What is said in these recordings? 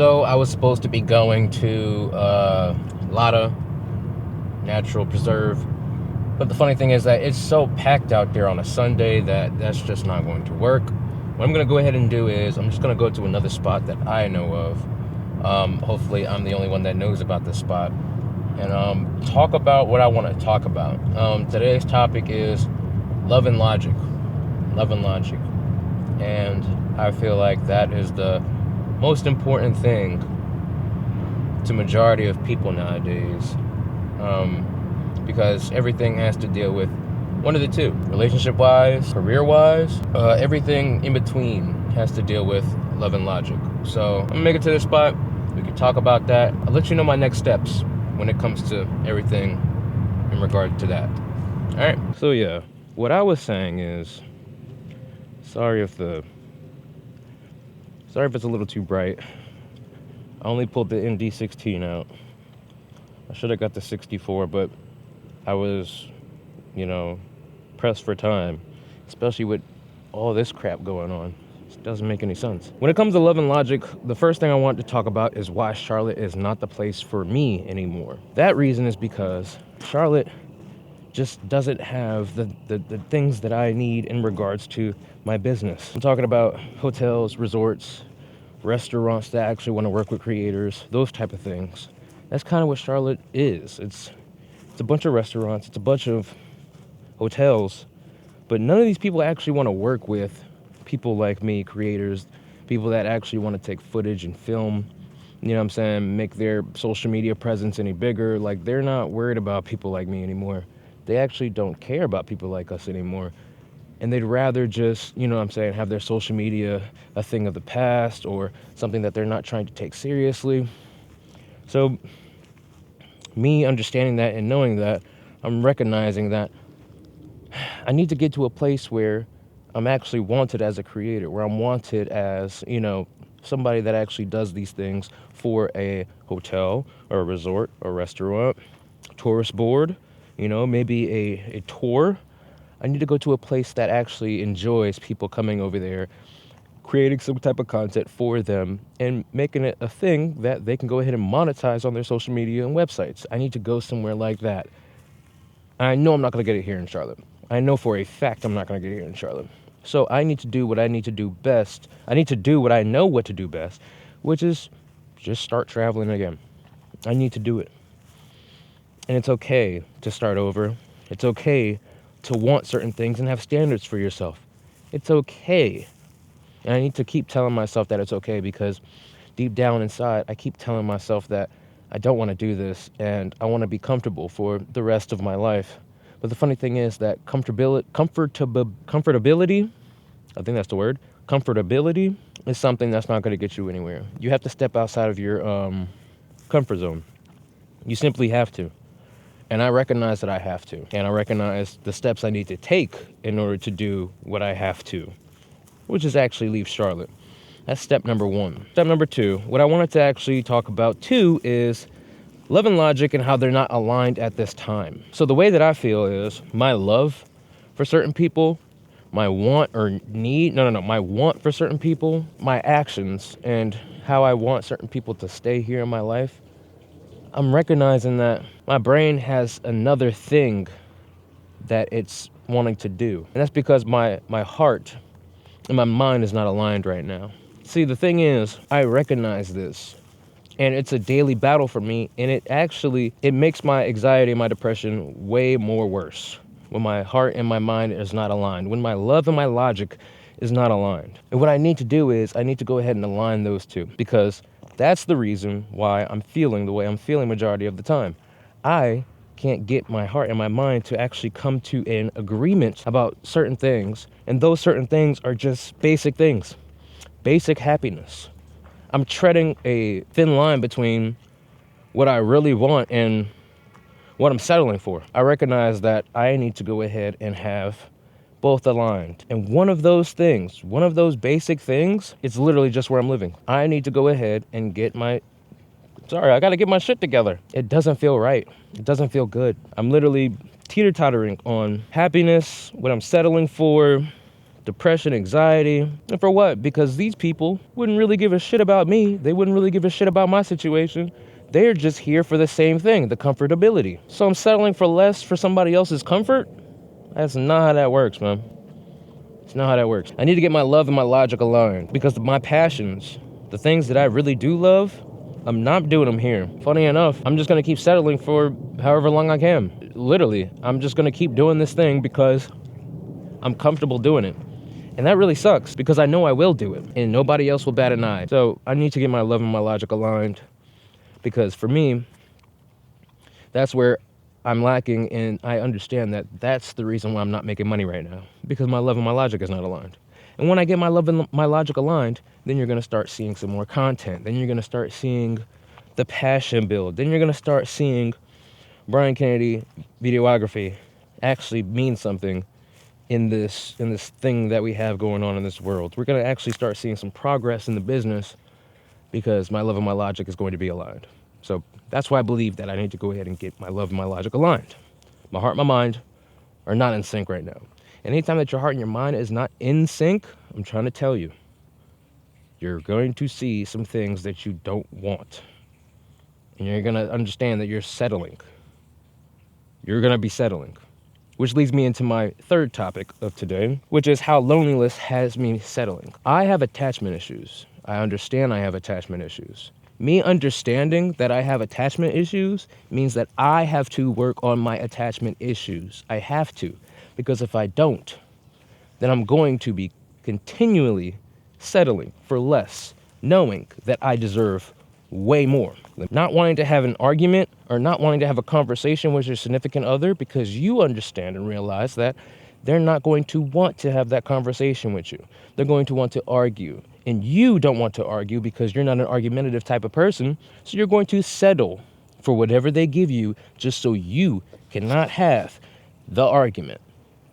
So I was supposed to be going to Lotta Natural Preserve, but the funny thing is that it's so packed out there on a Sunday that that's just not going to work. What I'm going to go ahead and do is I'm just going to go to another spot that I know of. Hopefully I'm the only one that knows about this spot, and talk about what I want to talk about. Today's topic is love and logic. Love and logic. And I feel like that is the most important thing to majority of people nowadays, because everything has to deal with one of the two, relationship-wise, career-wise, everything in between has to deal with love and logic. So I'm gonna make it to this spot. We can talk about that. I'll let you know my next steps when it comes to everything in regard to that. All right. So yeah, what I was saying is, sorry if it's a little too bright. I only pulled the ND16 out. I should have got the 64, but I was, pressed for time, especially with all this crap going on. It doesn't make any sense. When it comes to love and logic, the first thing I want to talk about is why Charlotte is not the place for me anymore. That reason is because Charlotte just doesn't have the things that I need in regards to my business. I'm talking about hotels, resorts, restaurants that actually want to work with creators, those type of things. That's kind of what Charlotte is. It's a bunch of restaurants, it's a bunch of hotels, but none of these people actually want to work with people like me, creators, people that actually want to take footage and film, make their social media presence any bigger. Like, they're not worried about people like me anymore. They actually don't care about people like us anymore. And they'd rather just, have their social media a thing of the past or something that they're not trying to take seriously. So me understanding that and knowing that, I'm recognizing that I need to get to a place where I'm actually wanted as a creator, where I'm wanted as, somebody that actually does these things for a hotel or a resort or restaurant, tourist board, maybe a tour. I need to go to a place that actually enjoys people coming over there, creating some type of content for them and making it a thing that they can go ahead and monetize on their social media and websites. I need to go somewhere like that. I know I'm not going to get it here in Charlotte. I know for a fact I'm not going to get it here in Charlotte. So I need to do what I need to do best. I need to do what I know what to do best, which is just start traveling again. I need to do it. And it's okay to start over. It's okay to want certain things and have standards for yourself. It's okay. And I need to keep telling myself that it's okay, because deep down inside, I keep telling myself that I don't want to do this and I want to be comfortable for the rest of my life. But the funny thing is that comfortability, I think that's the word, comfortability is something that's not going to get you anywhere. You have to step outside of your comfort zone. You simply have to. And I recognize that I have to. And I recognize the steps I need to take in order to do what I have to, which is actually leave Charlotte. That's step number one. Step number two, what I wanted to actually talk about too is love and logic and how they're not aligned at this time. So the way that I feel is my love for certain people, my want or need, my want for certain people, my actions, and how I want certain people to stay here in my life. I'm recognizing that my brain has another thing that it's wanting to do. And that's because my heart and my mind is not aligned right now. See, the thing is, I recognize this, and it's a daily battle for me, and it makes my anxiety and my depression way more worse when my heart and my mind is not aligned, when my love and my logic is not aligned. And what I need to do is I need to go ahead and align those two, because that's the reason why I'm feeling the way I'm feeling majority of the time. I can't get my heart and my mind to actually come to an agreement about certain things, and those certain things are just basic things. Basic happiness. I'm treading a thin line between what I really want and what I'm settling for. I recognize that I need to go ahead and have both aligned. And one of those things, one of those basic things, it's literally just where I'm living. I need to go ahead and I gotta get my shit together. It doesn't feel right. It doesn't feel good. I'm literally teeter-tottering on happiness, what I'm settling for, depression, anxiety. And for what? Because these people wouldn't really give a shit about me. They wouldn't really give a shit about my situation. They're just here for the same thing, the comfortability. So I'm settling for less for somebody else's comfort? That's not how that works, man. It's not how that works. I need to get my love and my logic aligned because my passions, the things that I really do love, I'm not doing them here. Funny enough, I'm just gonna keep settling for however long I can. Literally, I'm just gonna keep doing this thing because I'm comfortable doing it. And that really sucks because I know I will do it and nobody else will bat an eye. So I need to get my love and my logic aligned because for me, that's where I'm lacking, and I understand that that's the reason why I'm not making money right now, because my love and my logic is not aligned. And when I get my love and my logic aligned, then you're going to start seeing some more content. Then you're going to start seeing the passion build. Then you're going to start seeing Brian Kennedy videography actually mean something in this thing that we have going on in this world. We're going to actually start seeing some progress in the business because my love and my logic is going to be aligned. So that's why I believe that I need to go ahead and get my love and my logic aligned. My heart and my mind are not in sync right now. And anytime that your heart and your mind is not in sync, I'm trying to tell you, you're going to see some things that you don't want. And you're going to understand that you're settling. You're going to be settling. Which leads me into my third topic of today, which is how loneliness has me settling. I have attachment issues. I understand I have attachment issues. Me understanding that I have attachment issues means that I have to work on my attachment issues. I have to, because if I don't, then I'm going to be continually settling for less, knowing that I deserve way more. Not wanting to have an argument or not wanting to have a conversation with your significant other because you understand and realize that they're not going to want to have that conversation with you. They're going to want to argue. And you don't want to argue because you're not an argumentative type of person. So you're going to settle for whatever they give you just so you cannot have the argument.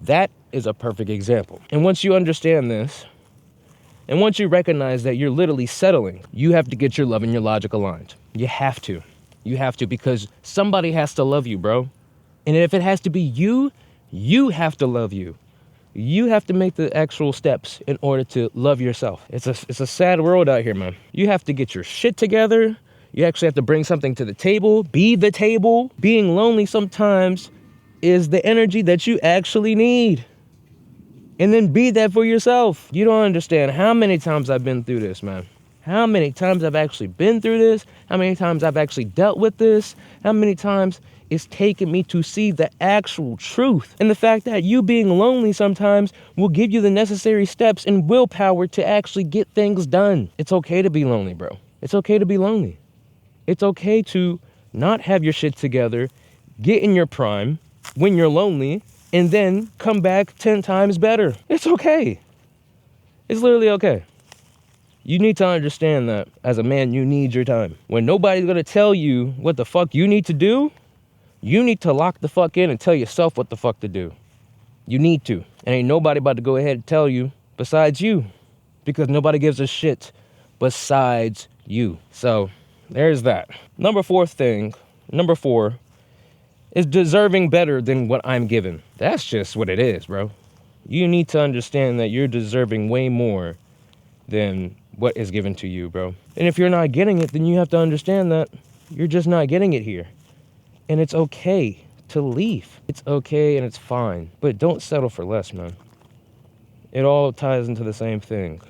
That is a perfect example. And once you understand this, and once you recognize that you're literally settling, you have to get your love and your logic aligned. You have to. You have to, because somebody has to love you, bro. And if it has to be you, you have to love you. You have to make the actual steps in order to love yourself. It's a sad world out here, man. You have to get your shit together. You actually have to bring something to the table, be the table. Being lonely sometimes is the energy that you actually need. And then be that for yourself. You don't understand how many times I've been through this, man. How many times I've actually been through this. How many times I've actually dealt with this. How many times it's taken me to see the actual truth. And the fact that you being lonely sometimes will give you the necessary steps and willpower to actually get things done. It's okay to be lonely, bro. It's okay to be lonely. It's okay to not have your shit together, get in your prime when you're lonely, and then come back 10 times better. It's okay. It's literally okay. You need to understand that as a man, you need your time. When nobody's gonna tell you what the fuck you need to do, you need to lock the fuck in and tell yourself what the fuck to do. You need to. And ain't nobody about to go ahead and tell you besides you. Because nobody gives a shit besides you. So, there's that. Number four is deserving better than what I'm given. That's just what it is, bro. You need to understand that you're deserving way more than what is given to you, bro. And if you're not getting it, then you have to understand that you're just not getting it here. And it's okay to leave. It's okay and it's fine. But don't settle for less, man. It all ties into the same thing.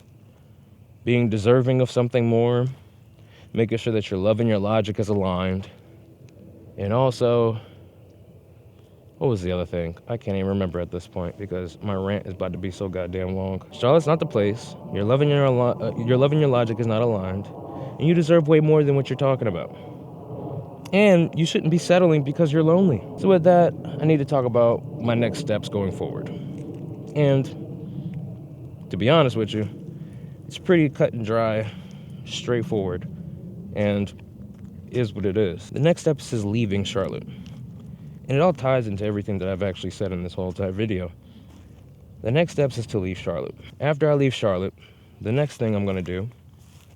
Being deserving of something more, making sure that your love and your logic is aligned. And also, what was the other thing? I can't even remember at this point because my rant is about to be so goddamn long. Charlotte's not the place. Your love and your logic is not aligned. And you deserve way more than what you're talking about. And you shouldn't be settling because you're lonely. So with that, I need to talk about my next steps going forward. And to be honest with you, it's pretty cut and dry, straightforward, and is what it is. The next step is leaving Charlotte. And it all ties into everything that I've actually said in this whole entire video. The next steps is to leave Charlotte. After I leave Charlotte, the next thing I'm going to do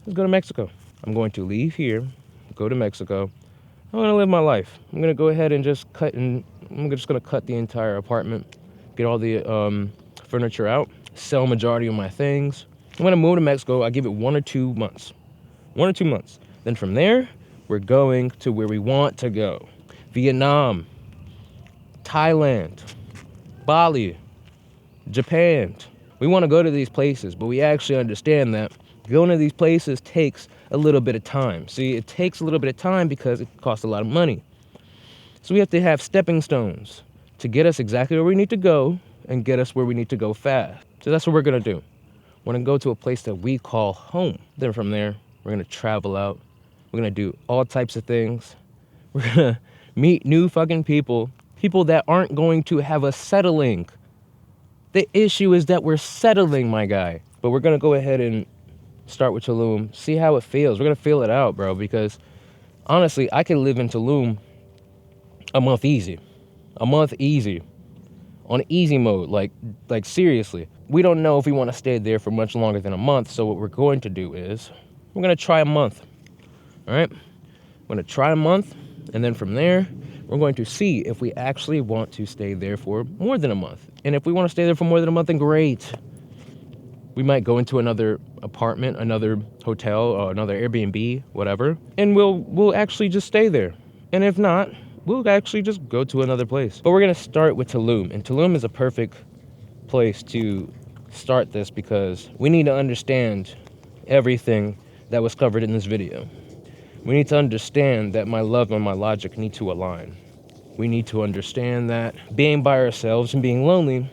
is go to Mexico. I'm going to leave here, go to Mexico. I'm going to live my life. I'm going to go ahead and I'm just going to cut the entire apartment, get all the furniture out, sell majority of my things. I'm gonna move to Mexico. I give it 1 or 2 months. 1 or 2 months. Then from there, we're going to where we want to go. Vietnam, Thailand, Bali, Japan. We want to go to these places, but we actually understand that going to these places takes a little bit of time. See, it takes a little bit of time because it costs a lot of money. So we have to have stepping stones to get us exactly where we need to go and get us where we need to go fast. So that's what we're going to do. We're going to go to a place that we call home. Then from there, we're going to travel out. We're going to do all types of things. We're going to meet new fucking people that aren't going to have us settling. The issue is that we're settling, my guy. But we're going to go ahead and start with Tulum, see how it feels. We're going to feel it out, bro, because honestly, I can live in Tulum a month easy. A month easy. On easy mode, like seriously. We don't know if we want to stay there for much longer than a month, so what we're going to do is we're going to try a month. All right? We're going to try a month, and then from there, we're going to see if we actually want to stay there for more than a month. And if we want to stay there for more than a month, then great. We might go into another apartment, another hotel, or another Airbnb, whatever, and we'll actually just stay there. And if not, we'll actually just go to another place. But we're going to start with Tulum, and Tulum is a perfect place to start this because we need to understand everything that was covered in this video. We need to understand that my love and my logic need to align. We need to understand that being by ourselves and being lonely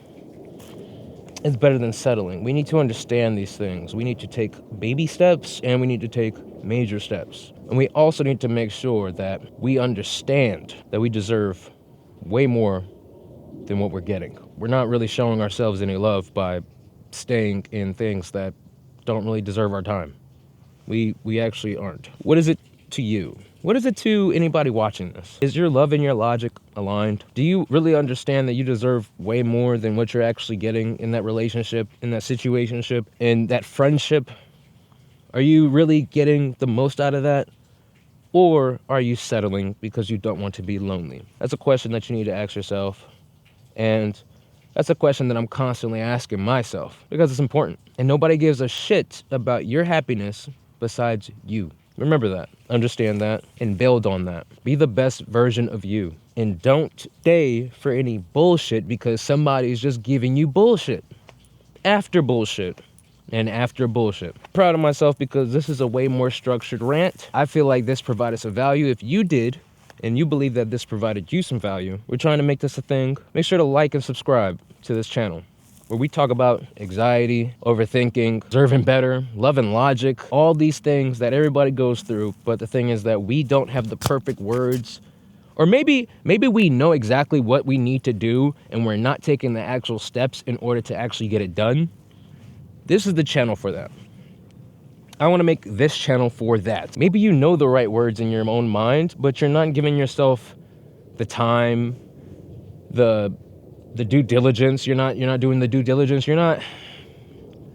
is better than settling. We need to understand these things. We need to take baby steps and we need to take major steps. And we also need to make sure that we understand that we deserve way more than what we're getting. We're not really showing ourselves any love by staying in things that don't really deserve our time. We actually aren't. What is it to you? What is it to anybody watching this? Is your love and your logic aligned? Do you really understand that you deserve way more than what you're actually getting in that relationship, in that situationship, in that friendship? Are you really getting the most out of that? Or are you settling because you don't want to be lonely? That's a question that you need to ask yourself. And that's a question that I'm constantly asking myself because it's important. And nobody gives a shit about your happiness besides you. Remember that, understand that, and build on that. Be the best version of you. And don't stay for any bullshit because somebody's just giving you bullshit. After bullshit. And after bullshit. Proud of myself because this is a way more structured rant. I feel like this provided some value. If you did, and you believe that this provided you some value, we're trying to make this a thing. Make sure to like and subscribe to this channel, where we talk about anxiety, overthinking, deserving better, love and logic, all these things that everybody goes through. But the thing is that we don't have the perfect words, or maybe we know exactly what we need to do and we're not taking the actual steps in order to actually get it done. This is the channel for that. I want to make this channel for that. Maybe you know the right words in your own mind, but you're not giving yourself the time, the due diligence. You're not doing the due diligence. You're not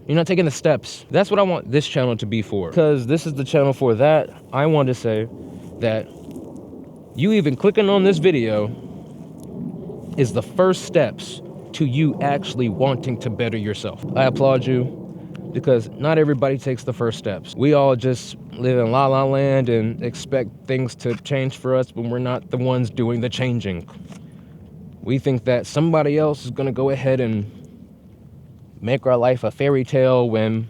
taking the steps. That's what I want this channel to be for. Because this is the channel for that. I want to say that you even clicking on this video is the first steps to you actually wanting to better yourself. I applaud you because not everybody takes the first steps. We all just live in la la land and expect things to change for us, but we're not the ones doing the changing. We think that somebody else is going to go ahead and make our life a fairy tale when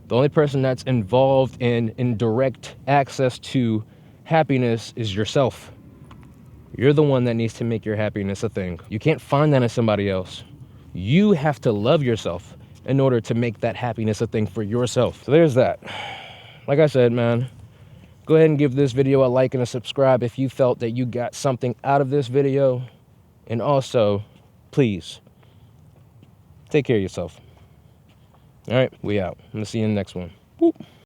the only person that's involved in direct access to happiness is yourself. You're the one that needs to make your happiness a thing. You can't find that in somebody else. You have to love yourself in order to make that happiness a thing for yourself. So there's that. Like I said, man, go ahead and give this video a like and a subscribe if you felt that you got something out of this video. And also, please, take care of yourself. All right, we out. I'm gonna see you in the next one. Woo.